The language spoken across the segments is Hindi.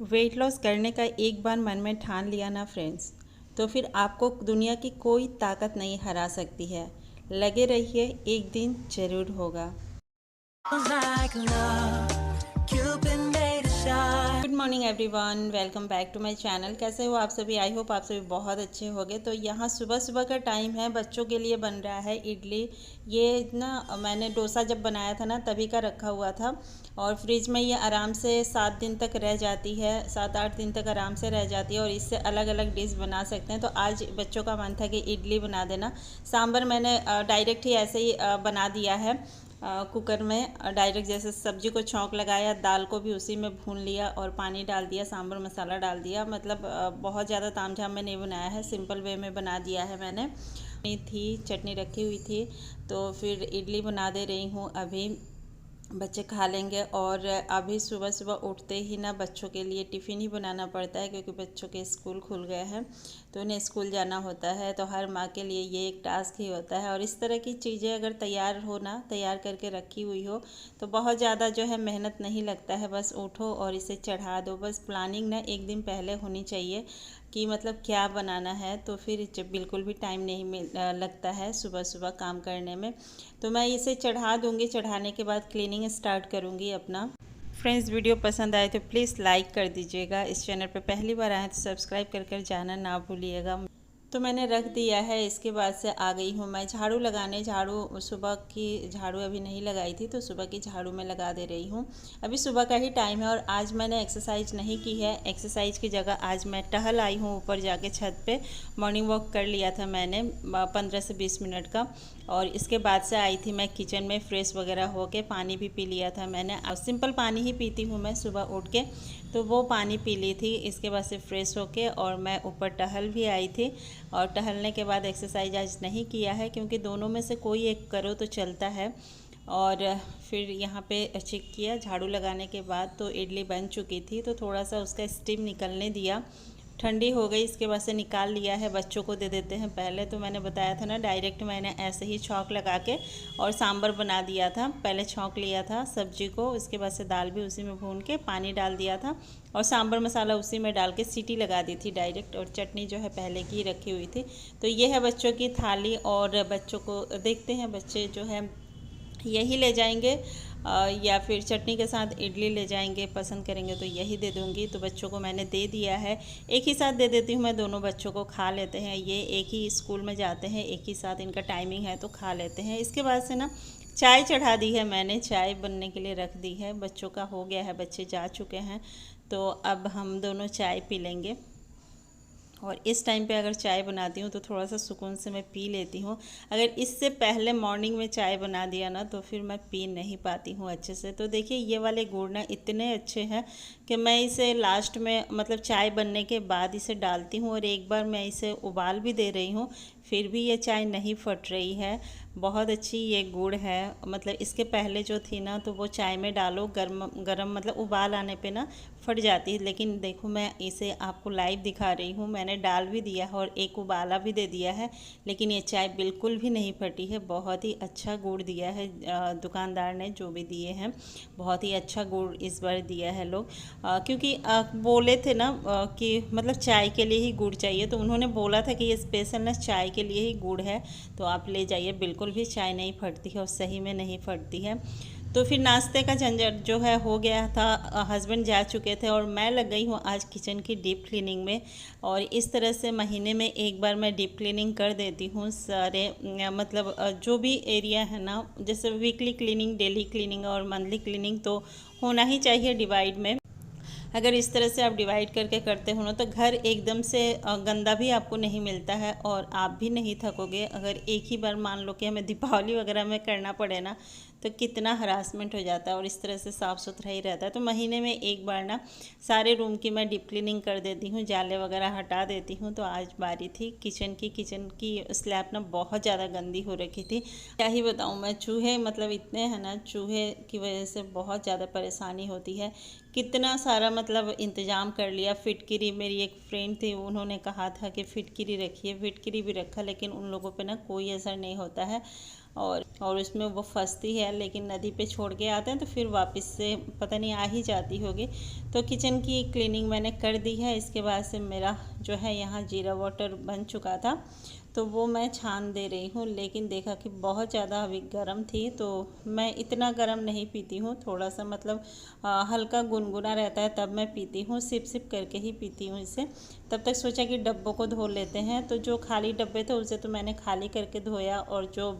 वेट लॉस करने का एक बार मन में ठान लिया ना फ्रेंड्स, तो फिर आपको दुनिया की कोई ताकत नहीं हरा सकती है। लगे रहिए, एक दिन ज़रूर होगा। Good morning everyone, welcome back to my channel. कैसे हो आप सभी? आई होप आप सभी बहुत अच्छे होंगे। तो यहाँ सुबह सुबह का टाइम है, बच्चों के लिए बन रहा है इडली। ये ना मैंने डोसा जब बनाया था ना तभी का रखा हुआ था, और फ्रिज में ये आराम से 7 दिन तक रह जाती है, 7-8 दिन तक आराम से रह जाती है, और इससे अलग अलग डिश बना सकते हैं। तो आज बच्चों का मन था कि इडली बना देना। सांभर मैंने डायरेक्ट ही ऐसे ही बना दिया है, कुकर में डायरेक्ट जैसे सब्जी को छौंक लगाया, दाल को भी उसी में भून लिया और पानी डाल दिया, सांभर मसाला डाल दिया। मतलब बहुत ज़्यादा तामझाम में नहीं बनाया है, सिंपल वे में बना दिया है मैंने। चटनी रखी हुई थी, तो फिर इडली बना दे रही हूँ अभी। बच्चे खा लेंगे। और अभी सुबह सुबह उठते ही ना बच्चों के लिए टिफ़िन ही बनाना पड़ता है, क्योंकि बच्चों के स्कूल खुल गए हैं तो उन्हें स्कूल जाना होता है। तो हर माँ के लिए ये एक टास्क ही होता है। और इस तरह की चीज़ें अगर तैयार हो ना, तैयार करके रखी हुई हो, तो बहुत ज़्यादा जो है मेहनत नहीं लगता है। बस उठो और इसे चढ़ा दो। बस प्लानिंग ना एक दिन पहले होनी चाहिए कि मतलब क्या बनाना है, तो फिर जब बिल्कुल भी टाइम नहीं लगता है सुबह सुबह काम करने में। तो मैं इसे चढ़ा दूँगी, चढ़ाने के बाद क्लीनिंग स्टार्ट करूँगी अपना। फ्रेंड्स, वीडियो पसंद आए तो प्लीज़ लाइक कर दीजिएगा। इस चैनल पर पहली बार आए तो सब्सक्राइब कर जाना ना भूलिएगा। तो मैंने रख दिया है। इसके बाद से आ गई हूँ मैं झाड़ू लगाने। झाड़ू सुबह की झाड़ू अभी नहीं लगाई थी, तो सुबह की झाड़ू मैं लगा दे रही हूँ। अभी सुबह का ही टाइम है और आज मैंने एक्सरसाइज नहीं की है। एक्सरसाइज की जगह आज मैं टहल आई हूँ ऊपर जाके छत पे। मॉर्निंग वॉक कर लिया था मैंने 15 से 20 मिनट का। और इसके बाद से आई थी मैं किचन में, फ्रेश वगैरह होके पानी भी पी लिया था मैंने। सिंपल पानी ही पीती हूँ मैं सुबह उठ के, तो वो पानी पी ली थी। इसके बाद से फ्रेश होके और मैं ऊपर टहल भी आई थी। और टहलने के बाद एक्सरसाइज आज नहीं किया है, क्योंकि दोनों में से कोई एक करो तो चलता है। और फिर यहाँ पे चेक किया झाड़ू लगाने के बाद, तो इडली बन चुकी थी, तो थोड़ा सा उसका स्टीम निकलने दिया। ठंडी हो गई, इसके बाद से निकाल लिया है। बच्चों को दे देते हैं पहले। तो मैंने बताया था ना, डायरेक्ट मैंने ऐसे ही छौंक लगा के और सांभर बना दिया था। पहले छौंक लिया था सब्जी को, उसके बाद से दाल भी उसी में भून के पानी डाल दिया था, और सांभर मसाला उसी में डाल के सीटी लगा दी थी डायरेक्ट। और चटनी जो है पहले की रखी हुई थी। तो ये है बच्चों की थाली। और बच्चों को देखते हैं, बच्चे जो है यही ले जाएंगे या फिर चटनी के साथ इडली ले जाएंगे, पसंद करेंगे तो यही दे दूँगी। तो बच्चों को मैंने दे दिया है, एक ही साथ दे देती हूँ मैं। दोनों बच्चों को खा लेते हैं, ये एक ही स्कूल में जाते हैं, एक ही साथ इनका टाइमिंग है, तो खा लेते हैं। इसके बाद से ना चाय चढ़ा दी है मैंने, चाय बनने के लिए रख दी है। बच्चों का हो गया है, बच्चे जा चुके हैं, तो अब हम दोनों चाय पी लेंगे। और इस टाइम पे अगर चाय बनाती हूँ तो थोड़ा सा सुकून से मैं पी लेती हूँ। अगर इससे पहले मॉर्निंग में चाय बना दिया ना, तो फिर मैं पी नहीं पाती हूँ अच्छे से। तो देखिए, ये वाले गुड़ ना इतने अच्छे हैं कि मैं इसे लास्ट में, मतलब चाय बनने के बाद इसे डालती हूँ। और एक बार मैं इसे उबाल भी दे रही हूँ, फिर भी ये चाय नहीं फट रही है। बहुत अच्छी ये गुड़ है। मतलब इसके पहले जो थी ना, तो वो चाय में डालो गर्म गर्म, मतलब उबाल आने पे ना फट जाती है। लेकिन देखो, मैं इसे आपको लाइव दिखा रही हूँ, मैंने डाल भी दिया है और एक उबाला भी दे दिया है, लेकिन ये चाय बिल्कुल भी नहीं फटी है। बहुत ही अच्छा गुड़ दिया है दुकानदार ने, जो भी दिए हैं। बहुत ही अच्छा गुड़ इस बार दिया है लोग, क्योंकि बोले थे ना कि मतलब चाय के लिए ही गुड़ चाहिए, तो उन्होंने बोला था कि ये स्पेशल ना चाय के लिए ही गुड़ है, तो आप ले जाइए। बिल्कुल भी चाय नहीं फटती है, और सही में नहीं फटती है। तो फिर नाश्ते का झंझट जो है हो गया था, हस्बैंड जा चुके थे, और मैं लग गई हूँ आज किचन की डीप क्लीनिंग में। और इस तरह से महीने में एक बार मैं डीप क्लीनिंग कर देती हूँ सारे, मतलब जो भी एरिया है ना, जैसे वीकली क्लीनिंग, डेली क्लीनिंग और मंथली क्लीनिंग तो होना ही चाहिए डिवाइड में। अगर इस तरह से आप डिवाइड करके करते हो ना, तो घर एकदम से गंदा भी आपको नहीं मिलता है, और आप भी नहीं थकोगे। अगर एक ही बार मान लो कि हमें दीपावली वगैरह में करना पड़े ना, तो कितना हरासमेंट हो जाता है, और इस तरह से साफ़ सुथरा ही रहता है। तो महीने में एक बार ना सारे रूम की मैं डीप क्लीनिंग कर देती हूँ, जाले वगैरह हटा देती हूँ। तो आज बारी थी किचन की स्लैब ना बहुत ज़्यादा गंदी हो रखी थी। क्या ही बताऊँ मैं, चूहे मतलब इतने हैं ना, चूहे की वजह से बहुत ज़्यादा परेशानी होती है। कितना सारा मतलब इंतज़ाम कर लिया। फिटकिरी, मेरी एक फ्रेंड थी, उन्होंने कहा था कि फिटकिरी रखिए, फिटकिरी भी रखा, लेकिन उन लोगों पे ना कोई असर नहीं होता है। और उसमें वो फंसती है, लेकिन नदी पे छोड़ के आते हैं तो फिर वापस से पता नहीं आ ही जाती होगी। तो किचन की क्लीनिंग मैंने कर दी है। इसके बाद से मेरा जो है यहाँ जीरा वाटर बन चुका था, तो वो मैं छान दे रही हूँ। लेकिन देखा कि बहुत ज़्यादा अभी गर्म थी, तो मैं इतना गर्म नहीं पीती हूँ, थोड़ा सा मतलब हल्का गुनगुना रहता है तब मैं पीती हूँ, सिप सिप करके ही पीती हूँ इसे। तब तक सोचा कि डब्बों को धो लेते हैं, तो जो खाली डब्बे थे उसे तो मैंने खाली करके धोया, और जो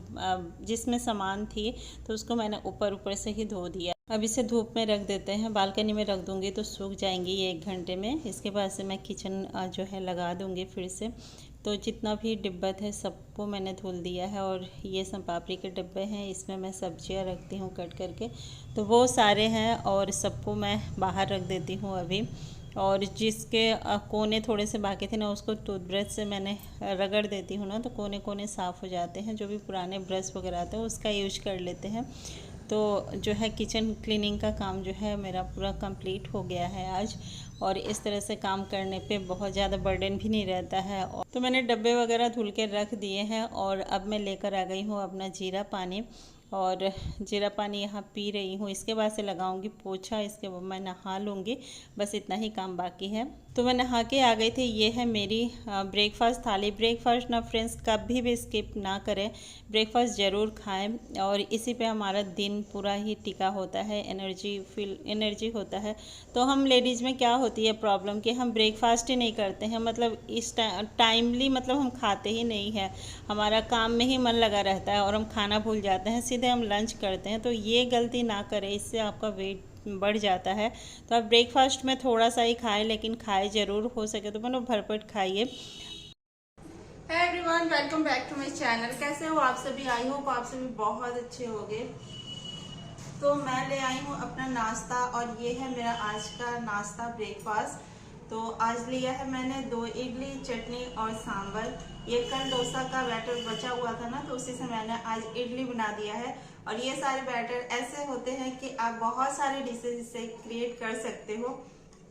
जिसमें सामान थी तो उसको मैंने ऊपर ऊपर से ही धो दिया। अब इसे धूप में रख देते हैं, बालकनी में रख दूँगी तो सूख जाएंगी ये 1 घंटे में। इसके बाद से मैं किचन जो है लगा दूँगी फिर से। तो जितना भी डिब्बा है सबको मैंने धुल दिया है, और ये सोन पापड़ी के डिब्बे हैं, इसमें मैं सब्जियां रखती हूँ कट करके, तो वो सारे हैं और सबको मैं बाहर रख देती हूँ अभी। और जिसके कोने थोड़े से बाकी थे ना, उसको टूथब्रश से मैंने रगड़ देती हूँ ना, तो कोने कोने साफ़ हो जाते हैं। जो भी पुराने ब्रश वगैरह आते हैं उसका यूज कर लेते हैं। तो जो है किचन क्लीनिंग का काम जो है मेरा पूरा कंप्लीट हो गया है आज। और इस तरह से काम करने पे बहुत ज़्यादा बर्डन भी नहीं रहता है। और तो मैंने डब्बे वगैरह धुल के रख दिए हैं, और अब मैं लेकर आ गई हूँ अपना जीरा पानी, और जीरा पानी यहाँ पी रही हूँ। इसके बाद से लगाऊंगी पोछा, इसके बाद मैं नहा लूँगी, बस इतना ही काम बाकी है। तो मैं नहा के आ गई थी। ये है मेरी ब्रेकफास्ट थाली। ब्रेकफास्ट ना फ्रेंड्स कभी भी स्किप ना करें, ब्रेकफास्ट ज़रूर खाएं, और इसी पे हमारा दिन पूरा ही टिका होता है, एनर्जी होता है। तो हम लेडीज़ में क्या होती है प्रॉब्लम कि हम ब्रेकफास्ट ही नहीं करते हैं, मतलब इस टाइमली मतलब हम खाते ही नहीं हैं, हमारा काम में ही मन लगा रहता है और हम खाना भूल जाते हैं, सीधे हम लंच करते हैं। तो ये गलती ना करें, इससे आपका वेट बढ़ जाता है। तो आप ब्रेकफास्ट में थोड़ा सा ही खाएं, लेकिन खाए ज़रूर, हो सके तो मतलब भरपेट खाइए। Hi everyone, welcome back to my channel. कैसे हो आप सभी? आई होप आप सभी बहुत अच्छे होंगे। तो मैं ले आई हूँ अपना नाश्ता, और ये है मेरा आज का नाश्ता ब्रेकफास्ट। तो आज लिया है मैंने 2 इडली, चटनी और सांभर। ये कल डोसा का बैटर बचा हुआ था ना, तो उसी से मैंने आज इडली बना दिया है। और ये सारे बैटर ऐसे होते हैं कि आप बहुत सारे डिशेज इससे क्रिएट कर सकते हो।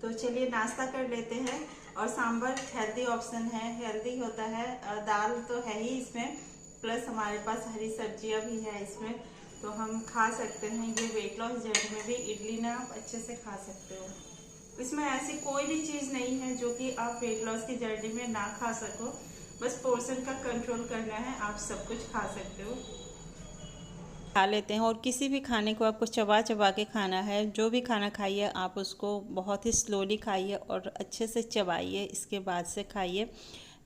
तो चलिए नाश्ता कर लेते हैं। और सांभर हेल्दी ऑप्शन है, हेल्दी होता है, दाल तो है ही इसमें, प्लस हमारे पास हरी सब्जियां भी है इसमें, तो हम खा सकते हैं। ये वेट लॉस जर्नी में भी इडली ना आप अच्छे से खा सकते हो। इसमें ऐसी कोई भी चीज़ नहीं है जो कि आप वेट लॉस की जर्नी में ना खा सको, बस पोर्शन का कंट्रोल करना है, आप सब कुछ खा सकते हो, खा लेते हैं। और किसी भी खाने को आपको चबा चबा के खाना है। जो भी खाना खाइए आप उसको बहुत ही स्लोली खाइए और अच्छे से चबाइए, इसके बाद से खाइए,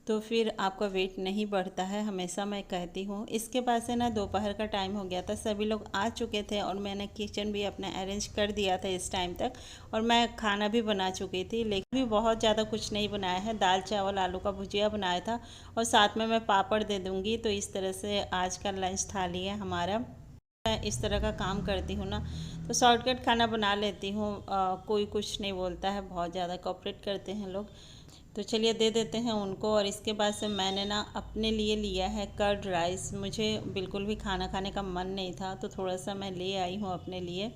तो फिर आपका वेट नहीं बढ़ता है, हमेशा मैं कहती हूँ। इसके बाद से ना दोपहर का टाइम हो गया था, सभी लोग आ चुके थे, और मैंने किचन भी अपना अरेंज कर दिया था इस टाइम तक, और मैं खाना भी बना चुकी थी। लेकिन भी बहुत ज़्यादा कुछ नहीं बनाया है, दाल चावल आलू का भुजिया बनाया था, और साथ में मैं पापड़ दे दूँगी। तो इस तरह से आज का लंच थाली है हमारा। मैं इस तरह का काम करती हूँ ना, तो शॉर्टकट खाना बना लेती हूँ। कोई कुछ नहीं बोलता है, बहुत ज़्यादा कोऑपरेट करते हैं लोग। तो चलिए दे देते हैं उनको। और इसके बाद से मैंने ना अपने लिए लिया है कर्ड राइस। मुझे बिल्कुल भी खाना खाने का मन नहीं था, तो थोड़ा सा मैं ले आई हूँ अपने लिए।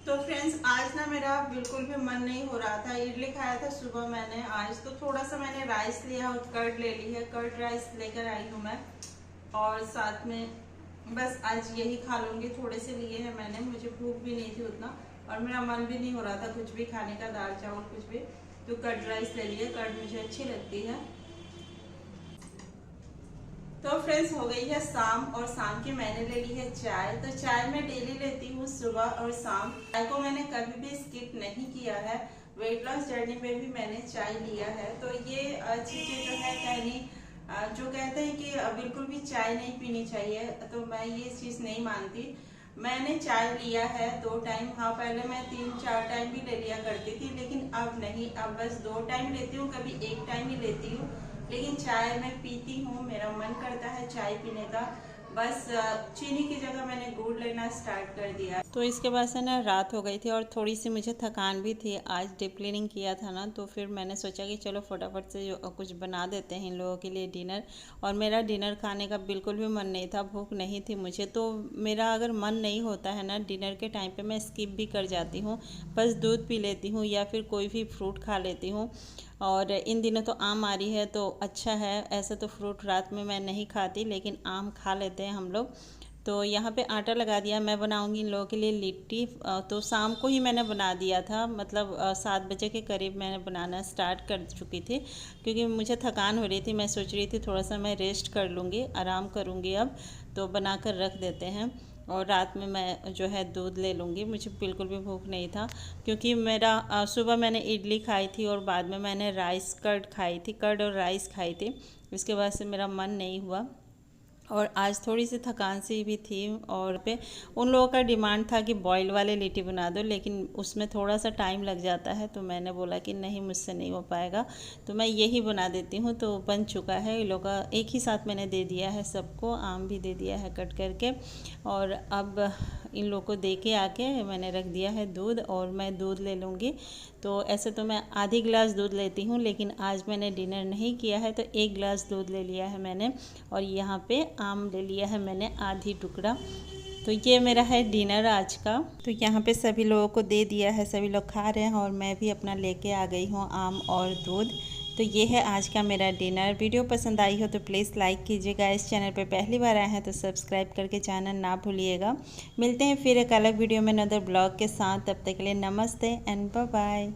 तो फ्रेंड्स आज ना मेरा बिल्कुल भी मन नहीं हो रहा था, इडली खाया था सुबह मैंने, आज तो थोड़ा सा मैंने राइस लिया और कर्ड ले ली है, कर्ड राइस लेकर आई हूँ मैं। और साथ में बस आज यही खा लूँगी, थोड़े से लिए हैं मैंने, मुझे भूख भी नहीं थी उतना, और मेरा मन भी नहीं हो रहा था कुछ भी खाने का, दाल चावल कुछ भी, तो कर्ड राइस ले लिए। कर्ड मुझे अच्छी लगती है। तो फ्रेंड्स हो गई है शाम, और शाम की मैंने ले ली है चाय। तो चाय मैं डेली लेती हूँ सुबह और शाम, चाय को मैंने कभी भी स्किप नहीं किया है। वेट लॉस जर्नी में भी मैंने चाय लिया है। तो ये चीजें जो है कहनी, जो कहते हैं कि बिल्कुल भी चाय नहीं पीनी चाहिए, तो मैं ये चीज नहीं मानती। मैंने चाय लिया है 2 टाइम, हाँ पहले मैं 3-4 टाइम भी ले लिया करती थी, लेकिन अब नहीं, अब बस 2 टाइम लेती हूँ, कभी 1 टाइम ही लेती हूँ। लेकिन चाय मैं पीती हूँ, मेरा मन करता है चाय पीने का। बस चीनी की जगह मैंने गुड़ लेना स्टार्ट कर दिया। तो इसके बाद से ना रात हो गई थी और थोड़ी सी मुझे थकान भी थी। आज डीप क्लीनिंग किया था ना, तो फिर मैंने सोचा कि चलो फटाफट से कुछ बना देते हैं इन लोगों के लिए डिनर। और मेरा डिनर खाने का बिल्कुल भी मन नहीं था, भूख नहीं थी मुझे। तो मेरा अगर मन नहीं होता है ना डिनर के टाइम पे, मैं स्किप भी कर जाती हूँ, बस दूध पी लेती हूँ या फिर कोई भी फ्रूट खा लेती हूँ। और इन दिनों तो आम आ रही है तो अच्छा है, ऐसा तो फ्रूट रात में मैं नहीं खाती, लेकिन आम खा लेते हैं हम लोग। तो यहाँ पे आटा लगा दिया, मैं बनाऊंगी इन लोगों के लिए लिट्टी। तो शाम को ही मैंने बना दिया था, मतलब 7 बजे के करीब मैंने बनाना स्टार्ट कर चुकी थी, क्योंकि मुझे थकान हो रही थी। मैं सोच रही थी थोड़ा सा मैं रेस्ट कर लूँगी, आराम करूँगी अब, तो बना कर रख देते हैं। और रात में मैं जो है दूध ले लूँगी। मुझे बिल्कुल भी भूख नहीं था, क्योंकि मेरा सुबह मैंने इडली खाई थी और बाद में मैंने राइस कर्ड खाई थी, कर्ड और राइस खाई थी। इसके बाद से मेरा मन नहीं हुआ। और आज थोड़ी सी थकान सी भी थी। और पे उन लोगों का डिमांड था कि बॉयल वाले लिट्टी बना दो, लेकिन उसमें थोड़ा सा टाइम लग जाता है, तो मैंने बोला कि नहीं, मुझसे नहीं हो पाएगा, तो मैं यही बना देती हूँ। तो बन चुका है, इन लोगों का एक ही साथ मैंने दे दिया है सबको, आम भी दे दिया है कट करके। और अब इन लोगों को दे के आके मैंने रख दिया है दूध, और मैं दूध ले लूँगी। तो ऐसे तो मैं आधी गिलास दूध लेती हूँ, लेकिन आज मैंने डिनर नहीं किया है तो 1 गिलास दूध ले लिया है मैंने। और यहाँ पे आम ले लिया है मैंने आधी टुकड़ा। तो ये मेरा है डिनर आज का। तो यहाँ पे सभी लोगों को दे दिया है, सभी लोग खा रहे हैं, और मैं भी अपना लेके आ गई हूँ आम और दूध। तो ये है आज का मेरा डिनर। वीडियो पसंद आई हो तो प्लीज़ लाइक कीजिएगा। इस चैनल पे पहली बार आए हैं तो सब्सक्राइब करके चैनल ना भूलिएगा। मिलते हैं फिर एक अलग वीडियो में, अदर ब्लॉग के साथ। तब तक के लिए नमस्ते एंड बाय बाय।